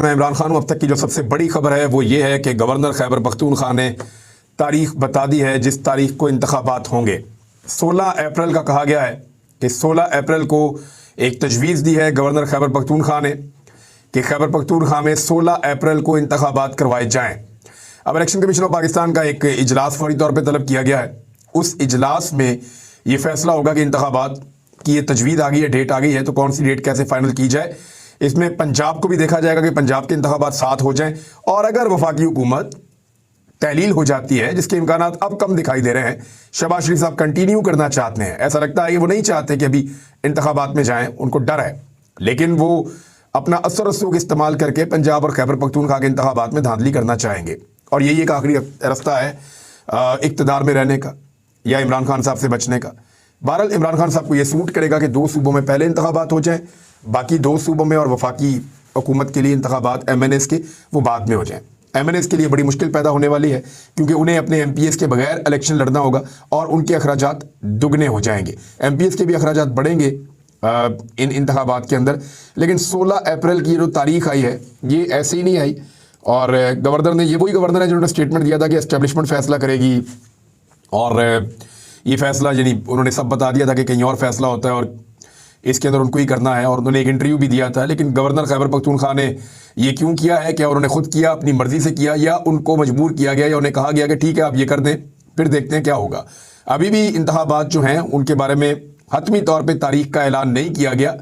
मैं इमरान खान हूं। अब तक की जो सबसे बड़ी खबर है वो ये है कि गवर्नर खैबर पख्तूनख्वा ने तारीख बता दी है जिस तारीख को इंतखाबात होंगे। 16 अप्रैल का कहा गया है कि 16 अप्रैल को एक तजवीज़ दी है गवर्नर खैबर पख्तूनख्वा ने कि खैबर पख्तूनख्वा में 16 अप्रैल को इंतखाबात करवाए जाएं। अब इलेक्शन कमीशन ऑफ पाकिस्तान का एक इजलास फौरी तौर पर तलब किया गया है। उस इजलास में ये फैसला होगा कि इंतखाबात की ये तजवीज़ आ गई है, डेट आ गई है, तो कौन सी डेट कैसे फाइनल की जाए। इसमें पंजाब को भी देखा जाएगा कि पंजाब के इंतखाबात साथ हो जाएं, और अगर वफाकी हुकूमत तहलील हो जाती है, जिसके इम्कान अब कम दिखाई दे रहे हैं, शहबाज शरीफ साहब कंटिन्यू करना चाहते हैं, ऐसा लगता है कि वो नहीं चाहते कि अभी इंतखाबात में जाएं, उनको डर है, लेकिन वो अपना असर रसूख इस्तेमाल करके पंजाब और खैबर पख्तूनख्वा के इंतखाबात में धांधली करना चाहेंगे। और यही एक आखिरी रास्ता है इक़्तिदार में रहने का या इमरान खान साहब से बचने का। बहरहाल इमरान खान साहब को यह सूट करेगा कि 2 सूबों में पहले इंतखाबात हो जाएं, बाकी 2 सूबों में और वफाकी हुकूमत के लिए इंतखाबात MNS के वो बाद में हो जाएं। MNS के लिए बड़ी मुश्किल पैदा होने वाली है, क्योंकि उन्हें अपने MPS के बगैर इलेक्शन लड़ना होगा और उनके अखराजात दुगने हो जाएंगे। MPS के भी अखराजात बढ़ेंगे इन इंतखाबात के अंदर। लेकिन 16 अप्रैल की जो तारीख आई है ये ऐसे ही नहीं आई, और गवर्नर ने, ये वही गवर्नर है जिन्होंने स्टेटमेंट दिया था कि एस्टेब्लिशमेंट फैसला करेगी, और ये फैसला यानी उन्होंने सब बता दिया था कि कहीं और फैसला होता है और इसके अंदर उनको ही करना है, और उन्होंने एक इंटरव्यू भी दिया था। लेकिन गवर्नर खैबर पख्तूनख्वा ने ये क्यों किया है, क्या उन्होंने खुद किया, अपनी मर्जी से किया, या उनको मजबूर किया गया, या उन्हें कहा गया कि ठीक है आप ये कर दें, फिर देखते हैं क्या होगा। अभी भी इंतखाबात जो हैं उनके बारे में हतमी तौर पर तारीख का ऐलान नहीं किया गया।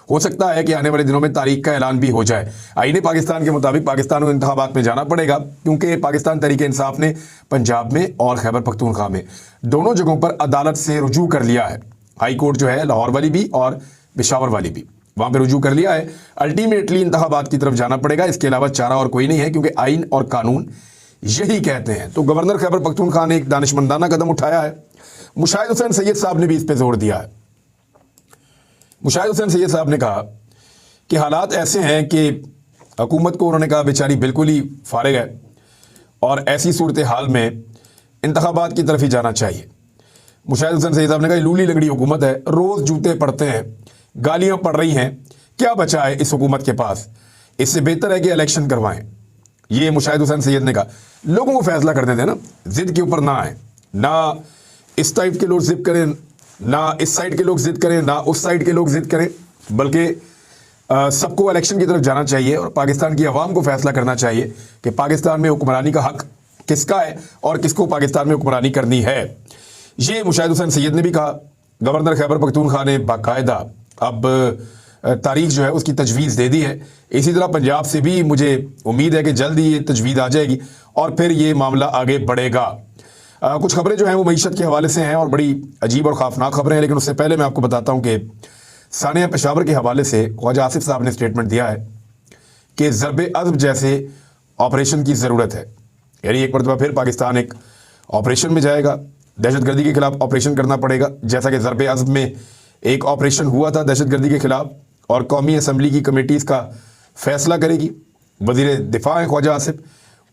हो सकता है कि आने वाले दिनों में तारीख का ऐलान भी हो जाए। आईने पाकिस्तान के मुताबिक पाकिस्तान को इंतखाबात में जाना पड़ेगा, क्योंकि पाकिस्तान तहरीक इंसाफ ने पंजाब में और खैबर पख्तूनख्वा में दोनों जगहों पर अदालत से रुजू कर लिया है। हाई कोर्ट जो है लाहौर वाली भी और पेशावर वाली भी, वहाँ पे रुजू कर लिया है। अल्टीमेटली इंतखाबात की तरफ जाना पड़ेगा, इसके अलावा चारा और कोई नहीं है, क्योंकि आइन और कानून यही कहते हैं। तो गवर्नर खैबर पख्तूनख्वा ने एक दानिशमंदाना कदम उठाया है। मुशाहिद हुसैन सैयद साहब ने भी इस पर जोर दिया है। मुशाहिद हुसैन सैयद साहब ने कहा कि हालात ऐसे हैं कि हुकूमत को, उन्होंने कहा, बेचारी बिल्कुल ही फारिग है, और ऐसी सूरत हाल में इंतखाबात की तरफ ही जाना चाहिए। मुशाहिद हुसैन सैयद साहब ने कहा लूली लंगड़ी हुकूमत है, रोज़ जूते पड़ते हैं, गालियां पड़ रही हैं, क्या बचा है इस हुकूमत के पास, इससे बेहतर है कि इलेक्शन करवाएं। ये मुशाहिद हुसैन सैयद ने कहा। लोगों को फैसला कर देते हैं ना, जिद के ऊपर ना आए, ना इस टाइप के लोग जिद करें, ना इस साइड के लोग जिद करें, ना उस साइड के लोग जिद करें, बल्कि सबको इलेक्शन की तरफ जाना चाहिए और पाकिस्तान की आवाम को फैसला करना चाहिए कि पाकिस्तान में हुक्मरानी का हक किसका है और किसको पाकिस्तान में हुक्मरानी करनी है। ये मुशाहिद हुसैन सैयद ने भी कहा। गवर्नर खैबर पख्तूनख्वा ने बाकायदा अब तारीख जो है उसकी तजवीज़ दे दी है। इसी तरह पंजाब से भी मुझे उम्मीद है कि जल्द ही ये तजवीज़ आ जाएगी और फिर ये मामला आगे बढ़ेगा। कुछ खबरें जो हैं वो मईशत के हवाले से हैं और बड़ी अजीब और ख़ौफनाक खबरें हैं, लेकिन उससे पहले मैं आपको बताता हूँ कि सानिया पेशावर के हवाले से ख्वाजा आसिफ साहब ने स्टेटमेंट दिया है कि ज़रब-ए-अज़्ब जैसे ऑपरेशन की ज़रूरत है। यानी एक मरतबा फिर पाकिस्तान एक ऑपरेशन में जाएगा, दहशतगर्दी के खिलाफ ऑपरेशन करना पड़ेगा, जैसा कि ज़रब-ए-अज़्ब में एक ऑपरेशन हुआ था दहशतगर्दी के खिलाफ, और कौमी असम्बली की कमेटी इसका फ़ैसला करेगी। वज़ीर दिफा है ख्वाजा आसिफ,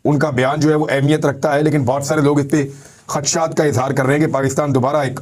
उनका बयान जो है वो अहमियत रखता है, लेकिन बहुत सारे लोग इस पर खदशात का इजहार कर रहे हैं कि पाकिस्तान दोबारा एक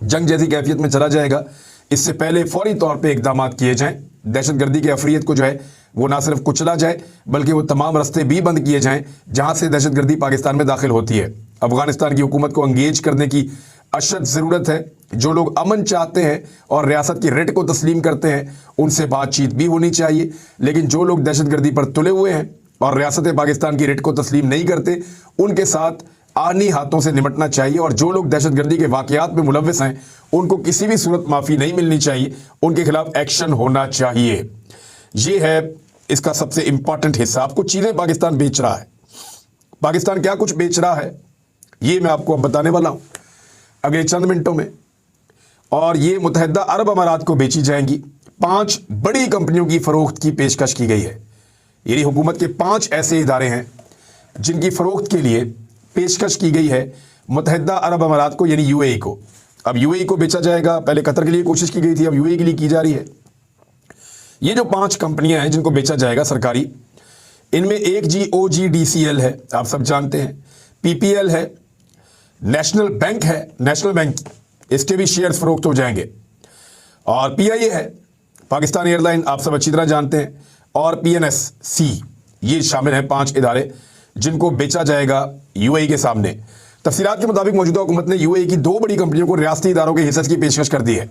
जंग जैसी कैफियत में चला जाएगा। इससे पहले फौरी तौर पे इकदाम किए जाएं, दहशतगर्दी के अफरियत को जो है वो ना सिर्फ कुचला जाए, बल्कि वो तमाम रास्ते भी बंद किए जाएं जहां से दहशतगर्दी पाकिस्तान में दाखिल होती है। अफगानिस्तान की हुकूमत को अंगेज करने की अशद ज़रूरत है। जो लोग अमन चाहते हैं और रियासत की रेट को तस्लीम करते हैं, उनसे बातचीत भी होनी चाहिए, लेकिन जो लोग दहशतगर्दी पर तुले हुए हैं और रियासत पाकिस्तान की रेट को तस्लीम नहीं करते, उनके साथ आनी हाथों से निपटना चाहिए। और जो लोग दहशतगर्दी के वाक़यात में मुलव्वस हैं, उनको किसी भी सूरत माफ़ी नहीं मिलनी चाहिए, उनके खिलाफ एक्शन होना चाहिए। ये है इसका सबसे इंपॉर्टेंट हिस्सा। आपको चीज़ें पाकिस्तान बेच रहा है, पाकिस्तान क्या कुछ बेच रहा है ये मैं आपको अब बताने वाला हूँ अगले चंद मिनटों में। और ये मुत्तहिदा अरब अमारात को बेची जाएंगी। 5 बड़ी कंपनियों की फ़रोख्त की पेशकश की गई है। यानी हुकूमत के 5 ऐसे इदारे हैं जिनकी फ़रोख्त के लिए पेशकश की गई है मुत्तहिदा अरब अमारात को, यानी UAE को। अब UAE को बेचा जाएगा। पहले कतर के लिए कोशिश की गई थी, अब UAE के लिए की जा रही है। ये जो 5 कंपनियां हैं जिनको बेचा जाएगा सरकारी, इनमें एक OGDCL है, आप सब जानते हैं, PPL है, नेशनल बैंक है, नेशनल बैंक इसके भी शेयर्स फरोख्त हो जाएंगे, और PIA है, पाकिस्तान एयरलाइन, आप सब अच्छी तरह जानते हैं, और PNSC, ये शामिल हैं 5 इदारे जिनको बेचा जाएगा UAE के सामने। तफसीलात के मुताबिक मौजूदा हुकूमत ने UAE की 2 बड़ी कंपनियों को रियासती इदारों के हिस्से की पेशकश कर दी है।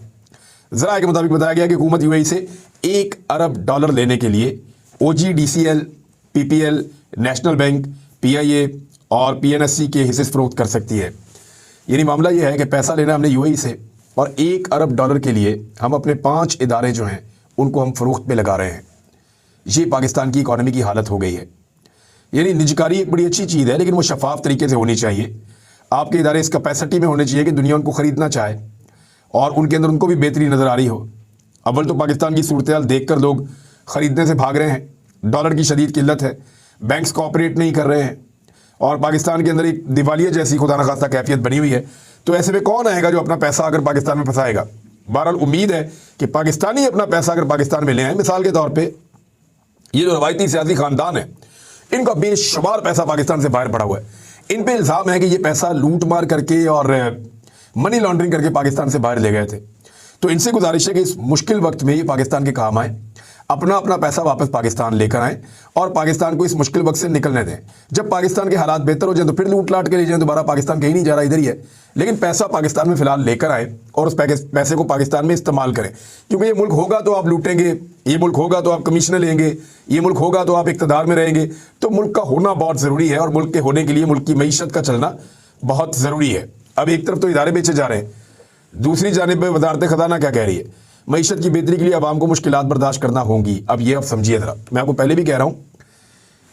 ज़राए के मुताबिक बताया गया कि हुकूमत UAE से $1 अरब लेने के लिए OGDCL, PPL, national bank, PIA और PNSC के हिस्से फरोख्त कर सकती है। यानी मामला यह है कि पैसा लेना हमने UAE से और $1 अरब के लिए हम अपने 5 इदारे जो हैं उनको हम फरोख्त पे लगा रहे हैं। ये पाकिस्तान की इकॉनमी की हालत हो गई है। यानी निजकारी एक बड़ी अच्छी चीज़ है, लेकिन वो शफाफ तरीके से होनी चाहिए। आपके इदारे इस कैपेसिटी में होने चाहिए कि दुनिया उनको ख़रीदना चाहे और उनके अंदर उनको भी बेहतरी नज़र आ रही हो। अव्वल तो पाकिस्तान की सूरत हाल देख कर लोग ख़रीदने से भाग रहे हैं। डॉलर की शदीद किल्लत है, बैंक्स कोऑपरेट नहीं कर रहे हैं और पाकिस्तान के अंदर एक दिवालिया जैसी खुदा न खास्ता कैफियत बनी हुई है। तो ऐसे में कौन आएगा जो अपना पैसा अगर पाकिस्तान में फंसाएगा? बहरहाल उम्मीद है कि पाकिस्तानी अपना पैसा अगर पाकिस्तान में ले आए। मिसाल के तौर पर ये जो रवायती सियासी ख़ानदान है, इनका बेशुमार पैसा पाकिस्तान से बाहर पड़ा हुआ है। इन पे इल्ज़ाम है कि ये पैसा लूट मार करके और मनी लॉन्ड्रिंग करके पाकिस्तान से बाहर ले गए थे। तो इनसे गुजारिश है कि इस मुश्किल वक्त में ये पाकिस्तान के काम आए, अपना पैसा वापस पाकिस्तान लेकर आएँ और पाकिस्तान को इस मुश्किल वक्त से निकलने दें। जब पाकिस्तान के हालात बेहतर हो जाए तो फिर लूट लाट के ले जाएँ। दोबारा पाकिस्तान कहीं नहीं जा रहा, इधर ही है। लेकिन पैसा पाकिस्तान में फ़िलहाल लेकर आए और उस पैसे को पाकिस्तान में इस्तेमाल करें, क्योंकि ये मुल्क होगा तो आप लूटेंगे, ये मुल्क होगा तो आप कमीशनें लेंगे, ये मुल्क होगा तो आप इक़्तिदार में रहेंगे। तो मुल्क का होना बहुत ज़रूरी है और मुल्क के होने के लिए मुल्क की मईशत का चलना बहुत ज़रूरी है। अब एक तरफ तो इदारे बेचे जा रहे हैं, दूसरी जानिब पर वज़ारत ख़ज़ाना क्या कह रही है? मईशत की बेहतरी के लिए आवाम को मुश्किलात बर्दाश्त करना होंगी। अब ये आप समझिए ज़रा, मैं आपको पहले भी कह रहा हूँ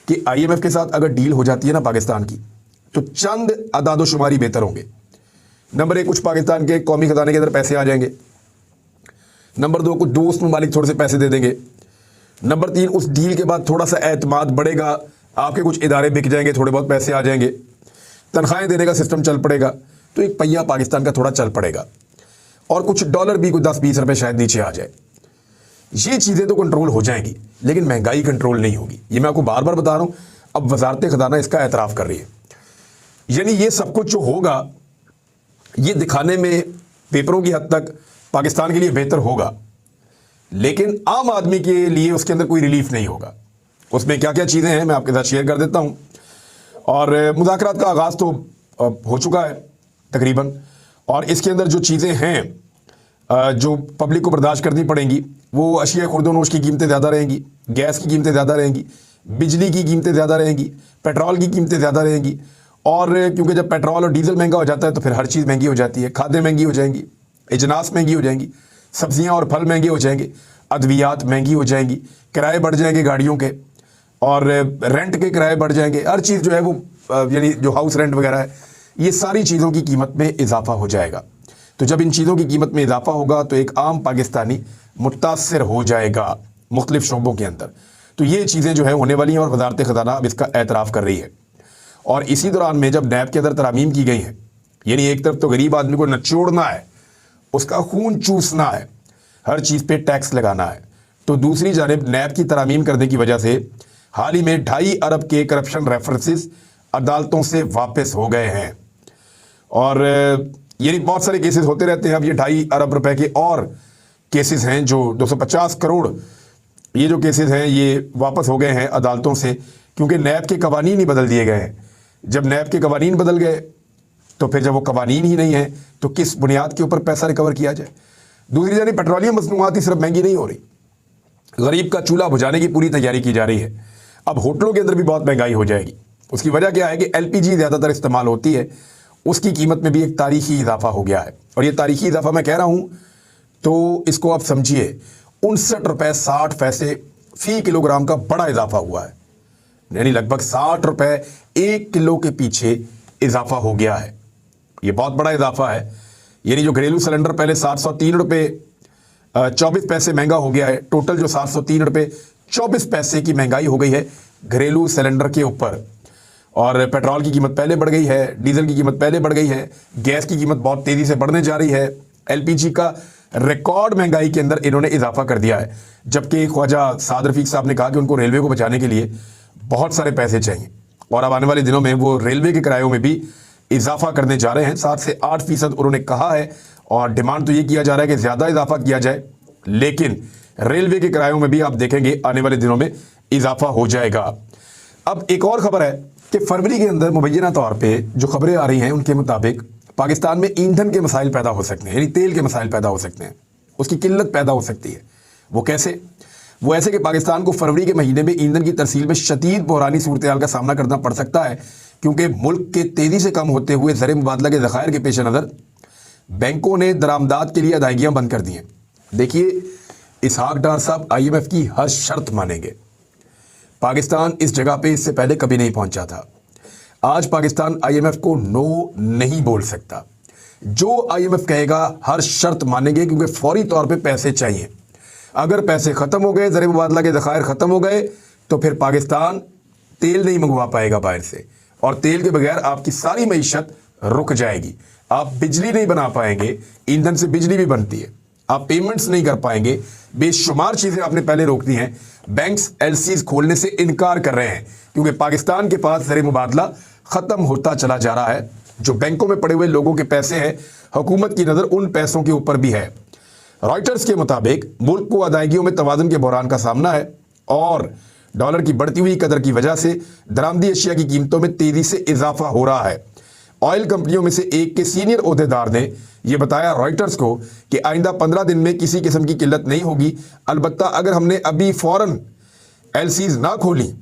कि IMF के साथ अगर डील हो जाती है ना पाकिस्तान की, तो चंद अदादोशुमारी बेहतर होंगे। नंबर 1, कुछ पाकिस्तान के कौमी खजाने के अंदर पैसे आ जाएंगे। नंबर 2, कुछ दोस्त ममालिक थोड़े से पैसे दे देंगे। नंबर 3, उस डील के बाद थोड़ा सा एतमाद बढ़ेगा, आपके कुछ इदारे बिक जाएंगे, थोड़े बहुत पैसे आ जाएंगे, तनख्वाहें देने का सिस्टम चल पड़ेगा, तो एक पहिया पाकिस्तान का थोड़ा चल पड़ेगा और कुछ डॉलर भी कुछ 10-20 रुपये शायद नीचे आ जाए। ये चीज़ें तो कंट्रोल हो जाएंगी, लेकिन महंगाई कंट्रोल नहीं होगी। ये मैं आपको बार बार बता रहा हूँ। अब वजारत ख़जाना इसका एतराफ़ कर रही है। यानी ये सब कुछ जो होगा, ये दिखाने में पेपरों की हद तक पाकिस्तान के लिए बेहतर होगा, लेकिन आम आदमी के लिए उसके अंदर कोई रिलीफ नहीं होगा। उसमें क्या क्या चीज़ें हैं मैं आपके साथ शेयर कर देता हूँ। और मुज़ाकरात का आगाज़ तो हो चुका है तकरीबन, और इसके अंदर जो चीज़ें हैं जो पब्लिक को बर्दाश्त करनी पड़ेंगी, वो अशिया खुर्दोनोश की कीमतें ज़्यादा रहेंगी, गैस की कीमतें ज़्यादा रहेंगी, बिजली की कीमतें ज़्यादा रहेंगी, पेट्रोल की कीमतें ज़्यादा रहेंगी। और क्योंकि जब पेट्रोल और डीजल महंगा हो जाता है तो फिर हर चीज़ महंगी हो जाती है। खादें महंगी हो जाएंगी, इजनास महंगी हो जाएंगी, सब्जियां और फल महंगे हो जाएंगे, अद्वियात महंगी हो जाएंगी, किराए बढ़ जाएंगे गाड़ियों के, और रेंट के किराए बढ़ जाएंगे। हर चीज़ जो है वो यानी जो हाउस रेंट वगैरह है, ये सारी चीज़ों की कीमत में इजाफा हो जाएगा। तो जब इन चीज़ों की कीमत में इजाफा होगा तो एक आम पाकिस्तानी मुतासर हो जाएगा मुख्तलिफ शोबों के अंदर। तो ये चीज़ें जो है होने वाली हैं और वजारत ख़ज़ाना अब इसका एतराफ़ कर रही है। और इसी दौरान में जब नैब के अंदर तरामीम की गई हैं, यानी एक तरफ तो गरीब आदमी को नचोड़ना है, उसका खून चूसना है, हर चीज़ पे टैक्स लगाना है, तो दूसरी जानिब नैब की तरामीम करने की वजह से हाल ही में 2.5 अरब के करप्शन रेफरेंसेस अदालतों से वापस हो गए हैं। और यानी बहुत सारे केसेस होते रहते हैं। अब ये 2.5 अरब रुपए के और केसेस हैं जो 250 करोड़ ये जो केसेस हैं ये वापस हो गए हैं अदालतों से, क्योंकि नैब के कवानीन ही बदल दिए गए हैं। जब नैब के कवानीन बदल गए तो फिर जब वो कवानीन ही नहीं है तो किस बुनियाद के ऊपर पैसा रिकवर किया जाए। दूसरी जानी पेट्रोलियम मसनूआत ही सिर्फ महंगी नहीं हो रही, गरीब का चूल्हा बुझाने की पूरी तैयारी की जा रही है। अब होटलों के अंदर भी बहुत महंगाई हो जाएगी। उसकी वजह क्या है कि LPG ज़्यादातर इस्तेमाल होती है, उसकी कीमत में भी एक तारीखी इजाफा हो गया है। और ये तारीखी इजाफा मैं कह रहा हूँ तो इसको आप समझिए, 59 रुपये 60 पैसे फ़ी किलोग्राम का बड़ा इजाफा हुआ है। यानी लगभग 60 रुपये 1 किलो के पीछे इजाफा हो गया है। ये बहुत बड़ा इजाफा है। यानी जो घरेलू सिलेंडर पहले 703 रुपये 24 पैसे महंगा हो गया है, टोटल जो 703 रुपये 24 पैसे की महंगाई हो गई है घरेलू सिलेंडर के ऊपर। और पेट्रोल की कीमत पहले बढ़ गई है, डीजल की कीमत पहले बढ़ गई है, गैस की कीमत बहुत तेज़ी से बढ़ने जा रही है, LPG का रिकॉर्ड महंगाई के अंदर इन्होंने इजाफा कर दिया है। जबकि ख्वाजा साद रफीक साहब ने कहा कि उनको रेलवे को बचाने के लिए बहुत सारे पैसे चाहिए और अब आने वाले दिनों में वो रेलवे के किरायों में भी इजाफा करने जा रहे हैं। 7 से 8% उन्होंने कहा है और डिमांड तो ये किया जा रहा है कि ज़्यादा इजाफा किया जाए, लेकिन रेलवे के किरायों में भी आप देखेंगे आने वाले दिनों में इजाफा हो जाएगा। अब एक और खबर है कि फरवरी के अंदर मुबैना तौर पे जो खबरें आ रही हैं उनके मुताबिक पाकिस्तान में ईंधन के मसाइल पैदा हो सकते हैं, यानी तेल के मसाइल पैदा हो सकते हैं, उसकी किल्लत पैदा हो सकती है। वो कैसे? वो ऐसे कि पाकिस्तान को फरवरी के महीने में ईंधन की तरसील में शदीद बहरानी सूरत हाल का सामना करना पड़ सकता है, क्योंकि मुल्क के तेज़ी से कम होते हुए ज़र मुबादला के ज़खायर के पेश नज़र बैंकों ने दरामदात के लिए अदायगियाँ बंद कर दी हैं। देखिए, इसहाक डार साहब IMF की हर शर्त मानेंगे। पाकिस्तान इस जगह पे इससे पहले कभी नहीं पहुंचा था। आज पाकिस्तान IMF को नो नहीं बोल सकता। जो IMF कहेगा हर शर्त मानेंगे, क्योंकि फौरी तौर पे पैसे चाहिए। अगर पैसे ख़त्म हो गए, ज़र मुबादला के ज़खायर ख़त्म हो गए, तो फिर पाकिस्तान तेल नहीं मंगवा पाएगा बाहर से, और तेल के बगैर आपकी सारी मईशत रुक जाएगी। आप बिजली नहीं बना पाएंगे, ईंधन से बिजली भी बनती है। आप पेमेंट्स नहीं कर पाएंगे, बेशुमार चीज़ें आपने पहले रोक दी हैं। बैंक्स LCs खोलने से इनकार कर रहे हैं, क्योंकि पाकिस्तान के पास ज़र मुबादला ख़त्म होता चला जा रहा है। जो बैंकों में पड़े हुए लोगों के पैसे हैं, हुकूमत की नज़र उन पैसों के ऊपर भी है। रॉयटर्स के मुताबिक मुल्क को अदायगियों में तवाज़ुन के बहरान का सामना है, और डॉलर की बढ़ती हुई कदर की वजह से दरामदी अशिया की कीमतों में तेज़ी से इजाफा हो रहा है। ऑयल कंपनियों में से एक के सीनियर ओहदेदार ने यह बताया रॉयटर्स को कि आइंदा 15 दिन में किसी किस्म की किल्लत नहीं होगी। अलबत्ता अगर हमने अभी फ़ौरन LCs ना खोली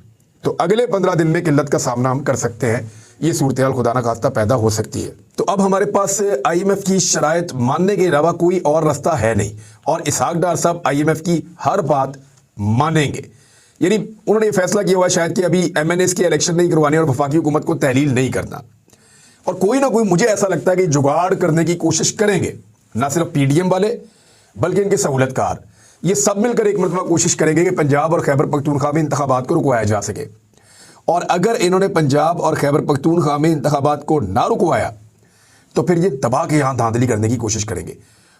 तो अगले 15 दिन में किल्लत का सामना हम कर सकते हैं। ये सूरत हाल खुदा न खास्ता पैदा हो सकती है। तो अब हमारे पास IMF की शराइत मानने के अलावा कोई और रास्ता है नहीं, और इसहाक डार साहब IMF की हर बात मानेंगे। यानी उन्होंने ये फैसला किया हुआ है शायद कि अभी MNAs के इलेक्शन नहीं करवाने और वफाकी हुकूमत को तहलील नहीं करना, और कोई ना कोई, मुझे ऐसा लगता है कि जुगाड़ करने की कोशिश करेंगे। ना सिर्फ PDM वाले बल्कि इनके सहूलतकार, ये सब मिलकर एक मरतबा कोशिश करेंगे कि पंजाब और खैबर पख्तूनख्वा में इंतखाबात को रुकवाया जा सके। और अगर इन्होंने पंजाब और खैबर पख्तूनख्वा में इंतखाबात को ना रुकवाया तो फिर ये दबा के यहाँ धांधली करने की कोशिश करेंगे,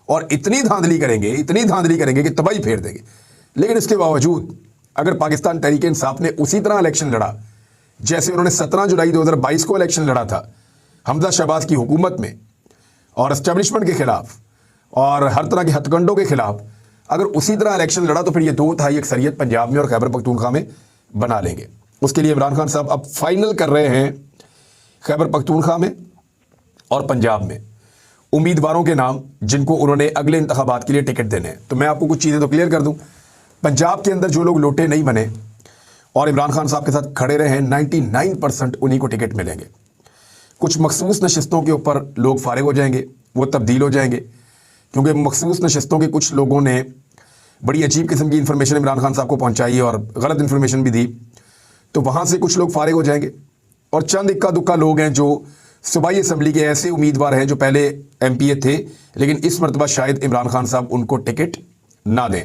और इतनी धांधली करेंगे कि तबाही फेर देंगे। लेकिन इसके बावजूद अगर पाकिस्तान तहरीक इंसाफ ने उसी तरह इलेक्शन लड़ा जैसे उन्होंने 17 जुलाई 2022 को इलेक्शन लड़ा था हमजा शहबाज की हुकूमत में, और एस्टेब्लिशमेंट के खिलाफ और हर तरह के हथकंडों के खिलाफ अगर उसी तरह इलेक्शन लड़ा तो फिर ये 2/3 अक्सरियत पंजाब में और खैबर पख्तूनख्वा में बना लेंगे। उसके लिए इमरान खान साहब अब फाइनल कर रहे हैं खैबर पख्तूनख्वा में और पंजाब में उम्मीदवारों के नाम जिनको उन्होंने अगले इंतखाबात के लिए टिकट देने हैं। तो मैं आपको कुछ चीज़ें तो क्लियर कर दूं। पंजाब के अंदर जो लोग लोटे नहीं बने और इमरान खान साहब के साथ खड़े रहे हैं, 99% उन्हीं को टिकट मिलेंगे। कुछ मखसूस नशिस्तों के ऊपर लोग फारिग हो जाएंगे, वो तब्दील हो जाएंगे, क्योंकि मखसूस नशिस्तों के कुछ लोगों ने बड़ी अजीब किस्म की इन्फॉर्मेशन इमरान खान साहब को पहुंचाई और गलत इन्फॉर्मेशन भी दी, तो वहाँ से कुछ लोग फारिग हो जाएंगे। और चंद इक्का दुक्का लोग हैं जो सूबाई असम्बली के ऐसे उम्मीदवार हैं जो पहले MPA थे, लेकिन इस मरतबा शायद इमरान खान साहब उनको टिकट ना दें।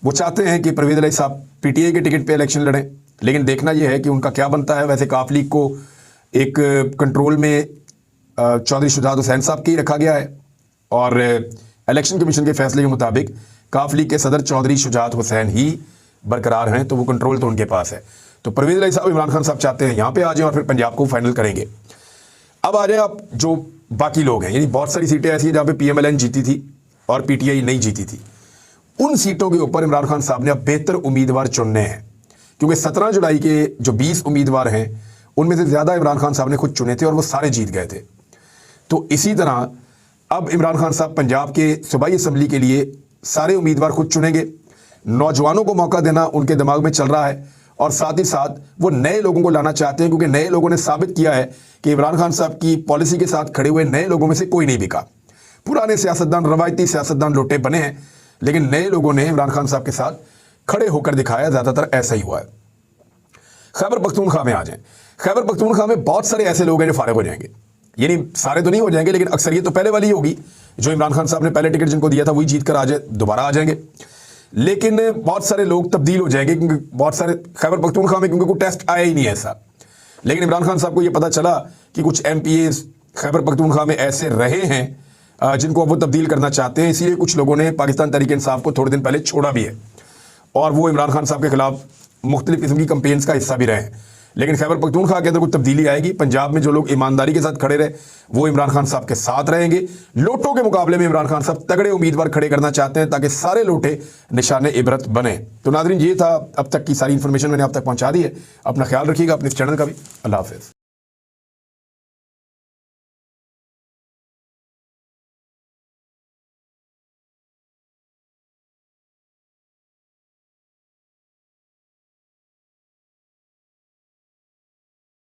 वो चाहते हैं कि परवेज़ इलाही साहब PTI के टिकट पे इलेक्शन लड़ें, लेकिन देखना यह है कि उनका क्या बनता है। वैसे काफ लीग को एक कंट्रोल में चौधरी शुजात हुसैन साहब के ही रखा गया है, और इलेक्शन कमीशन के फैसले के मुताबिक काफ लीग के सदर चौधरी शुजात हुसैन ही बरकरार हैं, तो वो कंट्रोल तो उनके पास है। तो परवेज़ इलाही साहब इमरान खान साहब चाहते हैं यहाँ पे आ जाएं और फिर पंजाब को फाइनल करेंगे। अब आ जाए आप जो बाकी लोग हैं, यानी बहुत सारी सीटें ऐसी हैं जहाँ पे PMLN जीती थी और PTI नहीं जीती थी। उन सीटों के ऊपर इमरान खान साहब ने अब बेहतर उम्मीदवार चुनने हैं, क्योंकि 17 जुलाई के जो 20 उम्मीदवार हैं उनमें से ज़्यादा इमरान खान साहब ने खुद चुने थे और वो सारे जीत गए थे। तो इसी तरह अब इमरान खान साहब पंजाब के सूबाई असम्बली के लिए सारे उम्मीदवार खुद चुनेंगे। नौजवानों को मौका देना उनके दिमाग में चल रहा है, और साथ ही साथ वो नए लोगों को लाना चाहते हैं, क्योंकि नए लोगों ने साबित किया है कि इमरान खान साहब की पॉलिसी के साथ खड़े हुए नए लोगों में से कोई नहीं बिका। पुराने सियासतदान, रवायती सियासतदान लोटे बने हैं, लेकिन नए लोगों ने इमरान खान साहब के साथ खड़े होकर दिखाया। ज़्यादातर ऐसा ही हुआ है। खैबर पख्तूनख्वा में आ जाएं। खैबर पख्तूनख्वा में बहुत सारे ऐसे लोग हैं जो फारिग हो जाएंगे, यानी सारे तो नहीं हो जाएंगे, लेकिन अक्सरियत तो पहले वाली होगी। जो इमरान खान साहब ने पहले टिकट जिनको दिया था वही जीत कर दोबारा आ जाएंगे। लेकिन बहुत सारे लोग तब्दील हो जाएंगे, क्योंकि बहुत सारे खैबर पख्तूनख्वा में क्योंकि कोई टेस्ट आया ही नहीं ऐसा। लेकिन इमरान खान साहब को ये पता चला कि कुछ MPAs खैबर पख्तूनख्वा में ऐसे रहे हैं जिनको अब वो तब्दील करना चाहते हैं, इसीलिए कुछ लोगों ने पाकिस्तान तहरीक इंसाफ को थोड़े दिन पहले छोड़ा भी है, और वो इमरान खान साहब के खिलाफ मुख्तलिफ किस्म की कंपेन्स का हिस्सा भी रहे हैं। लेकिन खैबर पख्तूनख्वा के अंदर कुछ तब्दीली आएगी। पंजाब में जो लोग ईमानदारी के साथ खड़े रहे वो इमरान खान साहब के साथ रहेंगे। लोटों के मुकाबले में इमरान खान साहब तगड़े उम्मीदवार खड़े करना चाहते हैं ताकि सारे लोटे निशाने इबरत बने। तो नाज़रीन, ये था अब तक की सारी इन्फॉर्मेशन मैंने आप तक पहुंचा दी है। अपना ख्याल रखिएगा, अपने इस चैनल का भी। अल्लाह हाफिज़।